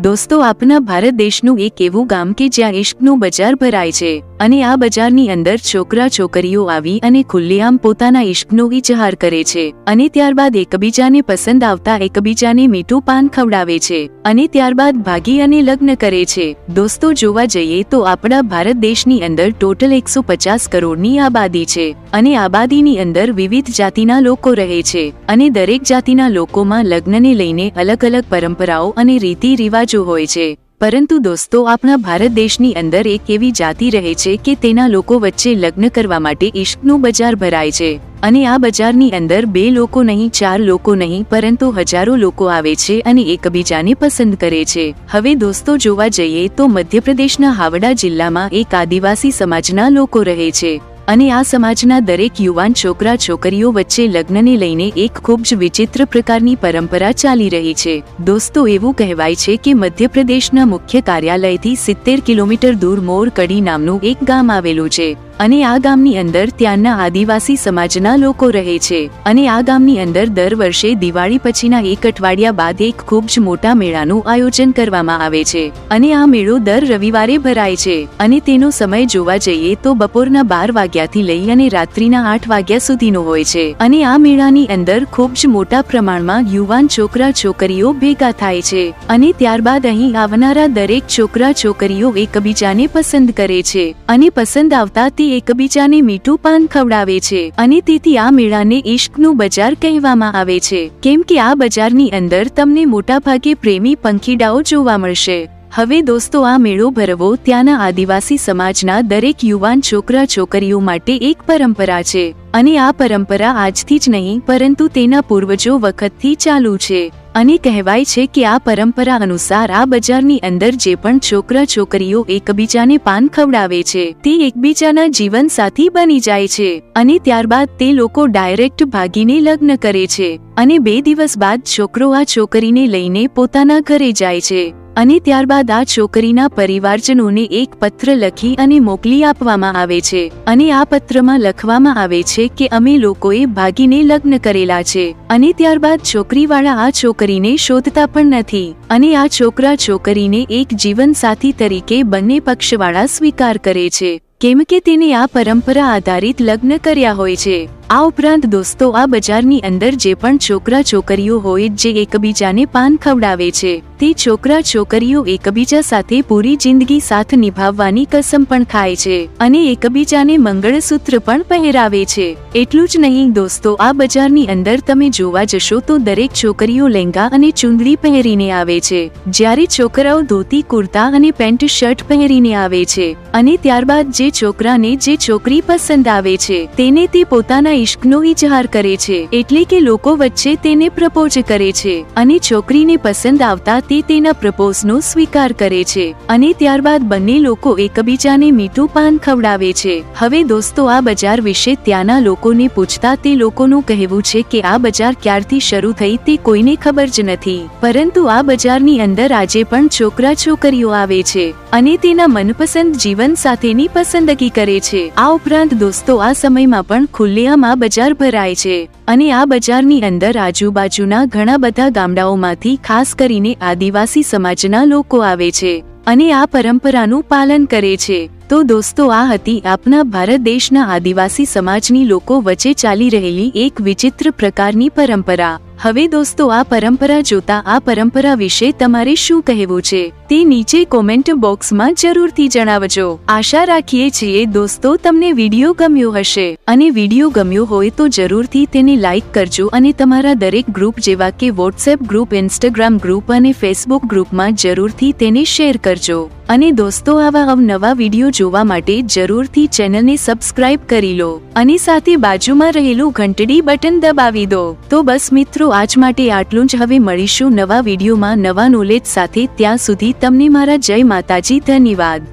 દોસ્તો, આપના ભારત દેશનું એક એવું ગામ કે જ્યાં ઇશ્કનું બજાર ભરાય છે અને આ બજારની અંદર છોકરા છોકરીઓ આવી અને ખુલ્લેઆમ પોતાના ઇશ્કનો ઇજહાર કરે છે અને ત્યારબાદ એકબીજાને પસંદ આવતા એકબીજાને મીઠું પાન ખવડાવે છે અને ત્યારબાદ ભાગી અને લગ્ન કરે છે। દોસ્તો, જોવા જઈએ તો આપણા ભારત દેશની અંદર ટોટલ 150 કરોડની આબાદી છે અને આબાદીની અંદર વિવિધ જાતિના લોકો રહે છે અને દરેક જાતિના લોકોમાં લગ્નને લઈને અલગ અલગ પરંપરાઓ અને રીતિ રિવાજો હોય છે। પરંતુ દોસ્તો, આપણા ભારત દેશની અંદર એક એવી જાતિ રહે છે કે તેના લોકો વચ્ચે લગ્ન કરવા માટે ઇશ્કનું બજાર ભરાય છે અને આ બજારની અંદર 2 લોકો નહીં, 4 લોકો નહીં, પરંતુ હજારો લોકો આવે છે અને એકબીજાને પસંદ કરે છે। હવે દોસ્તો, જોવા જઈએ તો મધ્યપ્રદેશના હાવડા જિલ્લામાં એક આદિવાસી સમાજના લોકો રહે છે અને આ સમાજના દરેક યુવાન છોકરા છોકરીઓ વચ્ચે લગ્નને લઈને એક ખૂબ જ વિચિત્ર પ્રકારની પરંપરા ચાલી રહી છે। દોસ્તો, એવું કહેવાય છે કે મધ્યપ્રદેશના મુખ્ય કાર્યાલયથી 70 કિલોમીટર દૂર મોર કડી નામનું એક ગામ આવેલું છે અને આ ગામની અંદર ત્યાંના આદિવાસી સમાજના લોકો રહે છે અને આ ગામની અંદર દર વર્ષે દિવાળી પછીના એક અઠવાડિયા બાદ એક ખૂબ જ મોટા મેળાનું આયોજન કરવામાં આવે છે અને આ મેળો દર રવિવારે ભરાય છે અને તેનો સમય જોવા જઈએ તો બપોરના 12 વાગ્યાથી લઈ અને રાત્રિના 8 વાગ્યા સુધીનો હોય છે અને આ મેળાની અંદર ખૂબ જ મોટા પ્રમાણમાં યુવાન છોકરા છોકરીઓ ભેગા થાય છે અને ત્યારબાદ અહીં આવનારા દરેક છોકરા છોકરીઓ એકબીજાને પસંદ કરે છે અને પસંદ આવતા તે એકબીજાને મીઠું પાન ખવડાવે છે અને તેથી આ મેળાને ઇશ્કનું બજાર કહેવામાં આવે છે, કેમ કે આ બજારની અંદર તમને મોટાભાગે પ્રેમી પંખીડાઓ જોવા મળશે। હવે દોસ્તો, આ મેળો ભરવો ત્યાંના આદિવાસી સમાજના દરેક યુવાન છોકરા છોકરીઓ માટે એક પરંપરા છે અને આ પરંપરા આજથી જ નહીં પરંતુ તેના પૂર્વજો વખતથી ચાલુ છે અને કહેવાય છે કે આ પરંપરા અનુસાર આ બજારની અંદર જે પણ છોકરા છોકરીઓ એકબીજાને પાન ખવડાવે છે તે એકબીજાના જીવન સાથી બની જાય છે અને ત્યારબાદ તે લોકો ડાયરેક્ટ ભાગીને લગ્ન કરે છે અને 2 દિવસ બાદ છોકરો આ છોકરીને લઈને પોતાના ઘરે જાય છે અને ત્યારબાદ આ છોકરીના પરિવારજનોને એક પત્ર લખી અને મોકલી આપવામાં આવે છે અને આ પત્રમાં લખવામાં આવે છે કે અમે લોકોએ ભાગીને લગ્ન કરેલા છે અને ત્યારબાદ છોકરીવાળા આ છોકરીને શોધતા પણ નથી અને આ છોકરા છોકરીને એક જીવન સાથી તરીકે બંને પક્ષવાળા સ્વીકાર કરે છે, કેમ કે તેને આ પરંપરા આધારિત લગ્ન કર્યા હોય છે। આ ઉપરાંત દોસ્તો, આ બજારની અંદર જે પણ છોકરા છોકરીઓ હોય જે એકબીજાને પાન ખવડાવે છે તે છોકરા છોકરીઓ એકબીજા સાથે પૂરી જિંદગી સાથ નિભાવવાની કસમ પણ ખાય છે અને એકબીજાને મંગળસૂત્ર પણ પહેરાવે છે। એટલું જ નહીં દોસ્તો, આ બજારની અંદર તમે જોવા જશો તો દરેક છોકરીઓ લહેંગા અને ચુંદડી પહેરીને આવે છે, જ્યારે છોકરાઓ ધોતી કુર્તા અને પેન્ટ શર્ટ પહેરીને આવે છે અને ત્યારબાદ જે છોકરાને જે છોકરી પસંદ આવે છે તેને તે પોતાના ઇશ્કનો ઇજહાર કરે છે, એટલે કે લોકો વચ્ચે તેને પ્રપોઝ કરે છે અને છોકરીને પસંદ આવતા તે તેના પ્રપોઝનો સ્વીકાર કરે છે અને ત્યારબાદ બંને લોકો એકબીજાને મીઠું પાન ખવડાવે છે। હવે દોસ્તો, આ બજાર વિશે ત્યાંના લોકોને પૂછતા તે લોકોનું કહેવું છે કે આ બજાર ક્યારથી શરૂ થઈ તે કોઈને ખબર જ નથી, પરંતુ આ બજારની અંદર આજે પણ છોકરા છોકરીઓ આવે છે અને તેના મનપસંદ જીવન સાથેની પસંદગી કરે છે। આ ઉપરાંત દોસ્તો, આ સમયમાં પણ ખુલ્લેઆમ આ બજાર ભરાય છે અને આ બજારની અંદર આજુબાજુના ઘણા બધા ગામડાઓમાંથી ખાસ કરીને આદિવાસી સમાજના લોકો આવે છે અને આ પરંપરાનું પાલન કરે છે। તો દોસ્તો, આ હતી આપના ભારત દેશના આદિવાસી સમાજની લોકો વચ્ચે ચાલી રહેલી એક વિચિત્ર પ્રકારની પરંપરા। હવે દોસ્તો, આ પરંપરા જોતા આ પરંપરા વિશે તમારે શું કહેવું છે તે નીચે કોમેન્ટ બોક્સમાં જરૂરથી જણાવજો। આશા રાખીએ છીએ દોસ્તો તમને વિડીયો ગમ્યો હશે અને વિડીયો ગમ્યો હોય તો જરૂરથી તેને લાઈક કરજો અને તમારા દરેક ગ્રુપ જેવા કે વોટ્સએપ ગ્રુપ, ઇન્સ્ટાગ્રામ ગ્રુપ અને ફેસબુક ગ્રુપમાં જરૂરથી તેને શેર કરજો અને દોસ્તો, આવા અવનવા વિડીયો જોવા માટે જરૂરથી ચેનલને સબસ્ક્રાઇબ કરી લો અને સાથે બાજુમાં રહેલું ઘંટડી બટન દબાવી દો। તો બસ મિત્રો, આજ માટે આટલું જ। હવે મળીશું નવા વિડીયોમાં નવા નોલેજ સાથે, ત્યાં સુધી તમને મારા જય માતાજી, ધન્યવાદ।